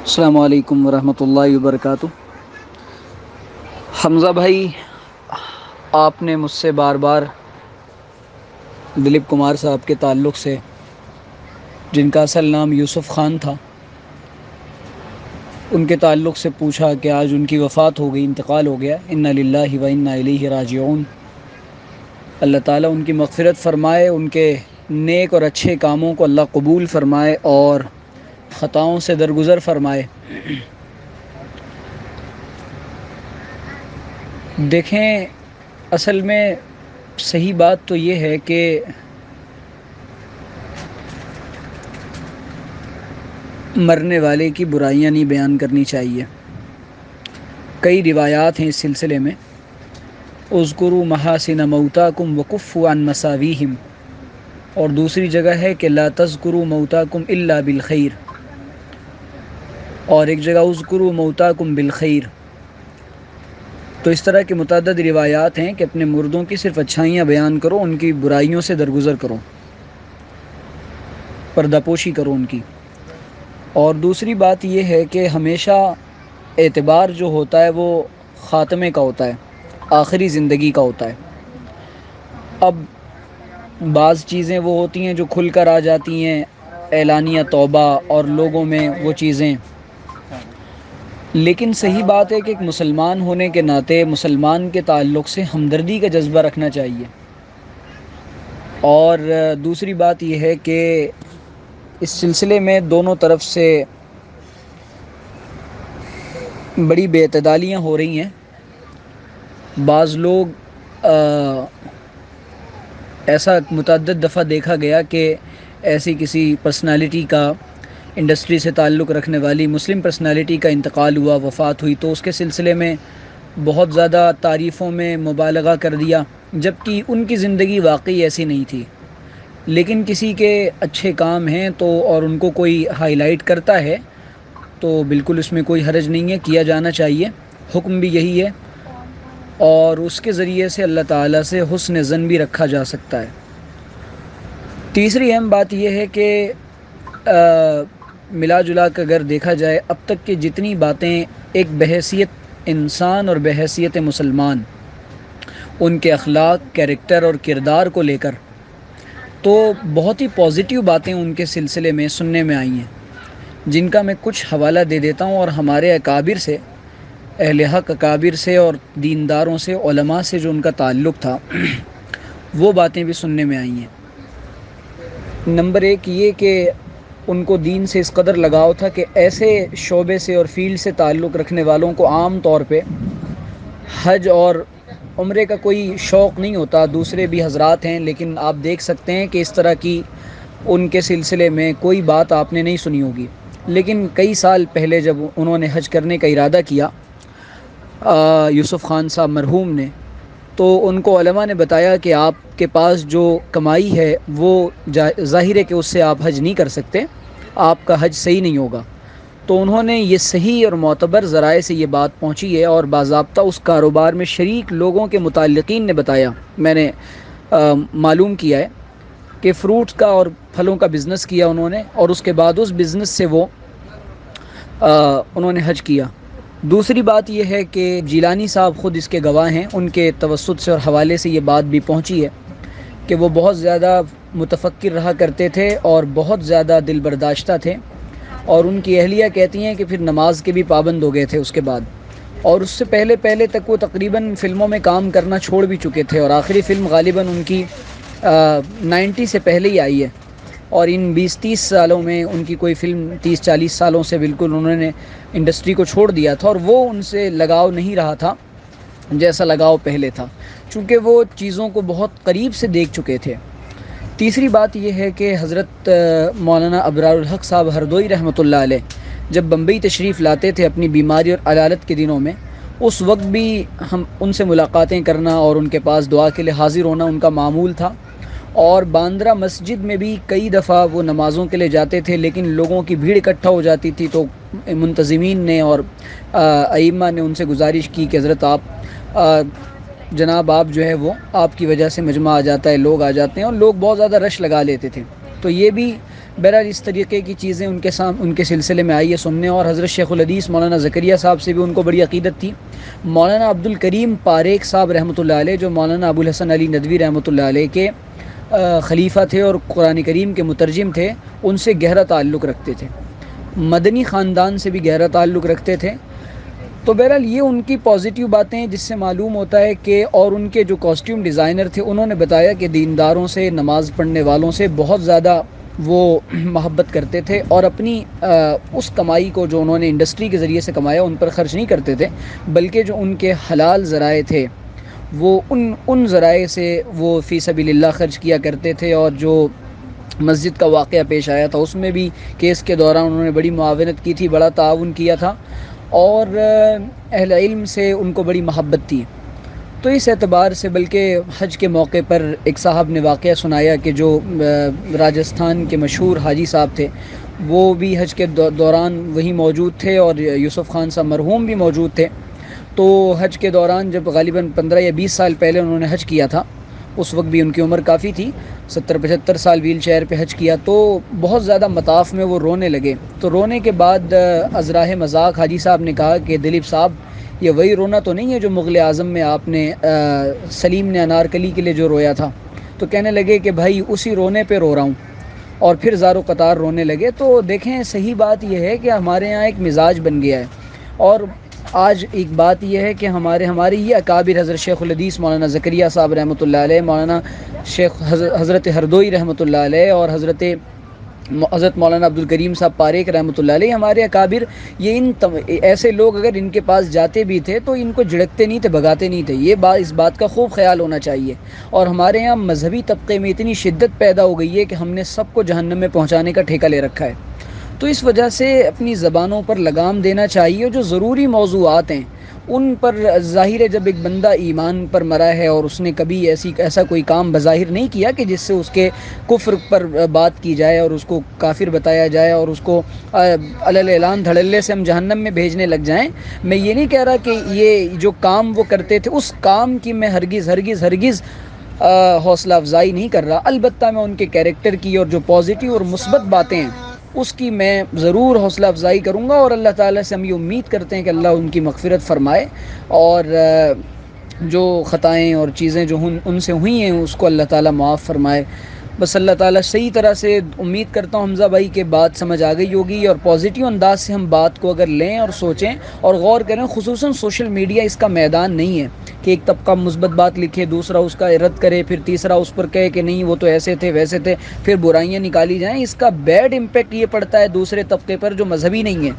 السلام علیکم ورحمۃ اللہ وبرکاتہ۔ حمزہ بھائی، آپ نے مجھ سے بار بار دلیپ کمار صاحب کے تعلق سے، جن کا اصل نام یوسف خان تھا، ان کے تعلق سے پوچھا کہ آج ان کی وفات ہو گئی، انتقال ہو گیا۔ انا للہ و انا الیہ راجعون۔ اللہ تعالیٰ ان کی مغفرت فرمائے، ان کے نیک اور اچھے کاموں کو اللہ قبول فرمائے اور خطاؤں سے درگزر فرمائے۔ دیکھیں، اصل میں صحیح بات تو یہ ہے کہ مرنے والے کی برائیاں نہیں بیان کرنی چاہیے۔ کئی روایات ہیں اس سلسلے میں، اذکروا محاسن موتاکم وکفوا عن مساویہم، اور دوسری جگہ ہے کہ لا تذکروا موتاکم الا بالخیر، اور ایک جگہ اذکروا موتاکم بالخیر۔ تو اس طرح کی متعدد روایات ہیں کہ اپنے مردوں کی صرف اچھائیاں بیان کرو، ان کی برائیوں سے درگزر کرو، پردہ پوشی کرو ان کی۔ اور دوسری بات یہ ہے کہ ہمیشہ اعتبار جو ہوتا ہے وہ خاتمے کا ہوتا ہے، آخری زندگی کا ہوتا ہے۔ اب بعض چیزیں وہ ہوتی ہیں جو کھل کر آ جاتی ہیں، اعلانیہ توبہ اور لوگوں میں وہ چیزیں، لیکن صحیح بات ہے کہ ایک مسلمان ہونے کے ناطے مسلمان کے تعلق سے ہمدردی کا جذبہ رکھنا چاہیے۔ اور دوسری بات یہ ہے کہ اس سلسلے میں دونوں طرف سے بڑی بے اعتدالیاں ہو رہی ہیں۔ بعض لوگ ایسا متعدد دفعہ دیکھا گیا کہ ایسی کسی پرسنالٹی کا، انڈسٹری سے تعلق رکھنے والی مسلم پرسنالٹی کا انتقال ہوا، وفات ہوئی، تو اس کے سلسلے میں بہت زیادہ تعریفوں میں مبالغہ کر دیا، جبکہ ان کی زندگی واقعی ایسی نہیں تھی۔ لیکن کسی کے اچھے کام ہیں تو اور ان کو کوئی ہائی لائٹ کرتا ہے تو بالکل اس میں کوئی حرج نہیں ہے، کیا جانا چاہیے، حکم بھی یہی ہے، اور اس کے ذریعے سے اللہ تعالیٰ سے حسن ظن بھی رکھا جا سکتا ہے۔ تیسری اہم بات یہ ہے کہ ملا جلا کر اگر دیکھا جائے، اب تک کی جتنی باتیں ایک بحیثیت انسان اور بحیثیت مسلمان، ان کے اخلاق، کیریکٹر اور کردار کو لے کر، تو بہت ہی پازیٹیو باتیں ان کے سلسلے میں سننے میں آئی ہیں، جن کا میں کچھ حوالہ دے دیتا ہوں، اور ہمارے اکابر سے، اہل حق اکابر سے اور دینداروں سے، علماء سے جو ان کا تعلق تھا، وہ باتیں بھی سننے میں آئی ہیں۔ نمبر ایک یہ کہ ان کو دین سے اس قدر لگاؤ تھا کہ ایسے شعبے سے اور فیلڈ سے تعلق رکھنے والوں کو عام طور پہ حج اور عمرے کا کوئی شوق نہیں ہوتا۔ دوسرے بھی حضرات ہیں، لیکن آپ دیکھ سکتے ہیں کہ اس طرح کی ان کے سلسلے میں کوئی بات آپ نے نہیں سنی ہوگی۔ لیکن کئی سال پہلے جب انہوں نے حج کرنے کا ارادہ کیا، یوسف خان صاحب مرحوم نے، تو ان کو علماء نے بتایا کہ آپ کے پاس جو کمائی ہے وہ ظاہر ہے کہ اس سے آپ حج نہیں کر سکتے، آپ کا حج صحیح نہیں ہوگا۔ تو انہوں نے یہ صحیح اور معتبر ذرائع سے یہ بات پہنچی ہے، اور باضابطہ اس کاروبار میں شریک لوگوں کے متعلقین نے بتایا، میں نے معلوم کیا ہے کہ فروٹس کا اور پھلوں کا بزنس کیا انہوں نے، اور اس کے بعد اس بزنس سے وہ انہوں نے حج کیا۔ دوسری بات یہ ہے کہ جیلانی صاحب خود اس کے گواہ ہیں، ان کے توسط سے اور حوالے سے یہ بات بھی پہنچی ہے کہ وہ بہت زیادہ متفکر رہا کرتے تھے اور بہت زیادہ دل برداشتہ تھے، اور ان کی اہلیہ کہتی ہیں کہ پھر نماز کے بھی پابند ہو گئے تھے اس کے بعد، اور اس سے پہلے تک وہ تقریباً فلموں میں کام کرنا چھوڑ بھی چکے تھے، اور آخری فلم غالباً ان کی 90 سے پہلے ہی آئی ہے، اور ان 20-30 سالوں میں ان کی کوئی فلم 30-40 سالوں سے بالکل انہوں نے انڈسٹری کو چھوڑ دیا تھا، اور وہ ان سے لگاؤ نہیں رہا تھا جیسا لگاؤ پہلے تھا، چونکہ وہ چیزوں کو بہت قریب سے دیکھ چکے تھے۔ تیسری بات یہ ہے کہ حضرت مولانا ابرار الحق صاحب ہردوئی رحمۃ اللہ علیہ جب بمبئی تشریف لاتے تھے اپنی بیماری اور علالت کے دنوں میں، اس وقت بھی ہم ان سے ملاقاتیں کرنا اور ان کے پاس دعا کے لیے حاضر ہونا ان کا معمول تھا، اور باندرا مسجد میں بھی کئی دفعہ وہ نمازوں کے لیے جاتے تھے، لیکن لوگوں کی بھیڑ اکٹھا ہو جاتی تھی، تو منتظمین نے اور ائمہ نے ان سے گزارش کی کہ حضرت آپ جناب آپ جو ہے وہ آپ کی وجہ سے مجمع آ جاتا ہے، لوگ آ جاتے ہیں، اور لوگ بہت زیادہ رش لگا لیتے تھے، تو یہ بھی بہرحال اس طریقے کی چیزیں ان کے سلسلے میں آئی ہے سننے. اور حضرت شیخ الحدیث مولانا زکریا صاحب سے بھی ان کو بڑی عقیدت تھی. مولانا عبد الکریم پاریک صاحب رحمۃ اللہ علیہ جو مولانا ابو الحسن علی ندوی رحمۃ اللہ علیہ کے خلیفہ تھے اور قرآن کریم کے مترجم تھے, ان سے گہرا تعلق رکھتے تھے, مدنی خاندان سے بھی گہرا تعلق رکھتے تھے. تو بہرحال یہ ان کی پازیٹیو باتیں ہیں جس سے معلوم ہوتا ہے کہ, اور ان کے جو کاسٹیوم ڈیزائنر تھے انہوں نے بتایا کہ دینداروں سے, نماز پڑھنے والوں سے بہت زیادہ وہ محبت کرتے تھے, اور اپنی اس کمائی کو جو انہوں نے انڈسٹری کے ذریعے سے کمایا ان پر خرچ نہیں کرتے تھے, بلکہ جو ان کے حلال ذرائع تھے وہ ان ذرائع سے وہ فی سبیل اللہ خرچ کیا کرتے تھے. اور جو مسجد کا واقعہ پیش آیا تھا اس میں بھی کیس کے دوران انہوں نے بڑی معاونت کی تھی, بڑا تعاون کیا تھا, اور اہل علم سے ان کو بڑی محبت تھی. تو اس اعتبار سے بلکہ حج کے موقع پر ایک صاحب نے واقعہ سنایا کہ جو راجستھان کے مشہور حاجی صاحب تھے وہ بھی حج کے دوران وہی موجود تھے, اور یوسف خان صاحب مرحوم بھی موجود تھے. تو حج کے دوران جب غالباً 15 یا 20 سال پہلے انہوں نے حج کیا تھا, اس وقت بھی ان کی عمر کافی تھی, 70-75 سال ویل چیئر پہ حج کیا, تو بہت زیادہ مطاف میں وہ رونے لگے. تو رونے کے بعد ازراہ مذاق حاجی صاحب نے کہا کہ دلیپ صاحب یہ وہی رونا تو نہیں ہے جو مغل اعظم میں آپ نے سلیم نے انارکلی کے لیے جو رویا تھا؟ تو کہنے لگے کہ بھائی اسی رونے پہ رو رہا ہوں, اور پھر زار و قطار رونے لگے. تو دیکھیں صحیح بات یہ ہے کہ ہمارے یہاں ایک مزاج بن گیا ہے, اور آج ایک بات یہ ہے کہ ہماری یہ اکابر حضرت شیخ الحدیث مولانا زکریا صاحب رحمۃ اللہ علیہ, مولانا شیخ حضرت ہردوئی رحمۃ اللہ علیہ, اور حضرت مولانا عبد الکریم صاحب پاریک رحمۃ اللہ علیہ, ہمارے اکابر یہ ایسے لوگ اگر ان کے پاس جاتے بھی تھے تو ان کو جھڑکتے نہیں تھے, بھگاتے نہیں تھے. یہ اس بات کا خوب خیال ہونا چاہیے. اور ہمارے یہاں مذہبی طبقے میں اتنی شدت پیدا ہو گئی ہے کہ ہم نے سب کو جہنم میں پہنچانے کا ٹھیکہ لے رکھا ہے. تو اس وجہ سے اپنی زبانوں پر لگام دینا چاہیے. جو ضروری موضوعات ہیں ان پر ظاہر ہے جب ایک بندہ ایمان پر مرا ہے اور اس نے کبھی ایسا کوئی کام بظاہر نہیں کیا کہ جس سے اس کے کفر پر بات کی جائے اور اس کو کافر بتایا جائے اور اس کو علل اعلان دھڑلے سے ہم جہنم میں بھیجنے لگ جائیں. میں یہ نہیں کہہ رہا کہ یہ جو کام وہ کرتے تھے اس کام کی میں ہرگز حوصلہ افزائی نہیں کر رہا. البتہ میں ان کے کیریکٹر کی اور جو پازیٹیو اور مثبت باتیں ہیں اس کی میں ضرور حوصلہ افزائی کروں گا, اور اللہ تعالیٰ سے ہم یہ امید کرتے ہیں کہ اللہ ان کی مغفرت فرمائے, اور جو خطائیں اور چیزیں جو ان سے ہوئی ہیں اس کو اللہ تعالیٰ معاف فرمائے. بس اللہ تعالیٰ صحیح طرح سے امید کرتا ہوں حمزہ بھائی کہ بات سمجھ آ گئی ہوگی, اور پازیٹیو انداز سے ہم بات کو اگر لیں اور سوچیں اور غور کریں. خصوصاً سوشل میڈیا اس کا میدان نہیں ہے کہ ایک طبقہ مثبت بات لکھے, دوسرا اس کا رد کرے, پھر تیسرا اس پر کہے کہ نہیں وہ تو ایسے تھے ویسے تھے, پھر برائیاں نکالی جائیں. اس کا بیڈ امپیکٹ یہ پڑتا ہے دوسرے طبقے پر جو مذہبی نہیں ہے,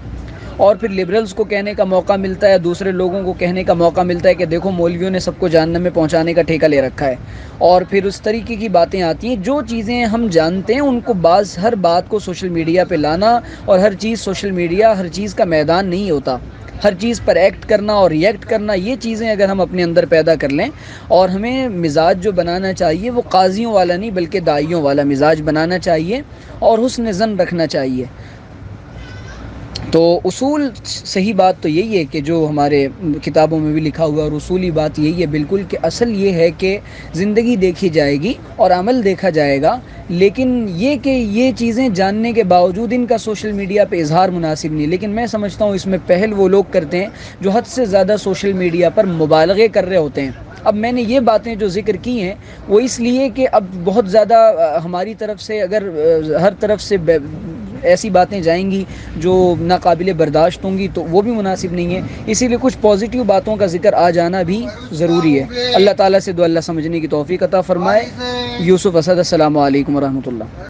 اور پھر لبرلز کو کہنے کا موقع ملتا ہے, دوسرے لوگوں کو کہنے کا موقع ملتا ہے کہ دیکھو مولویوں نے سب کو جہنم میں پہنچانے کا ٹھیکہ لے رکھا ہے. اور پھر اس طریقے کی باتیں آتی ہیں. جو چیزیں ہم جانتے ہیں ان کو ہر بات کو سوشل میڈیا پہ لانا, اور ہر چیز سوشل میڈیا ہر چیز کا میدان نہیں ہوتا. ہر چیز پر ایکٹ کرنا اور ریئیکٹ کرنا, یہ چیزیں اگر ہم اپنے اندر پیدا کر لیں, اور ہمیں مزاج جو بنانا چاہیے وہ قاضیوں والا نہیں بلکہ داعیوں والا مزاج بنانا چاہیے, اور حسن ظن رکھنا چاہیے. تو اصول صحیح بات تو یہی ہے کہ جو ہمارے کتابوں میں بھی لکھا ہوا, اور اصولی بات یہی ہے بالکل کہ اصل یہ ہے کہ زندگی دیکھی جائے گی اور عمل دیکھا جائے گا, لیکن یہ کہ یہ چیزیں جاننے کے باوجود ان کا سوشل میڈیا پہ اظہار مناسب نہیں. لیکن میں سمجھتا ہوں اس میں پہل وہ لوگ کرتے ہیں جو حد سے زیادہ سوشل میڈیا پر مبالغے کر رہے ہوتے ہیں. اب میں نے یہ باتیں جو ذکر کی ہیں وہ اس لیے کہ اب بہت زیادہ ہماری طرف سے اگر ہر طرف سے ایسی باتیں جائیں گی جو ناقابل برداشت ہوں گی تو وہ بھی مناسب نہیں ہے. اسی لیے کچھ پازیٹیو باتوں کا ذکر آ جانا بھی ضروری ہے. اللہ تعالیٰ سے دعا اللہ سمجھنے کی توفیق عطا فرمائے. یوسف اسد, السلام علیکم ورحمۃ اللہ.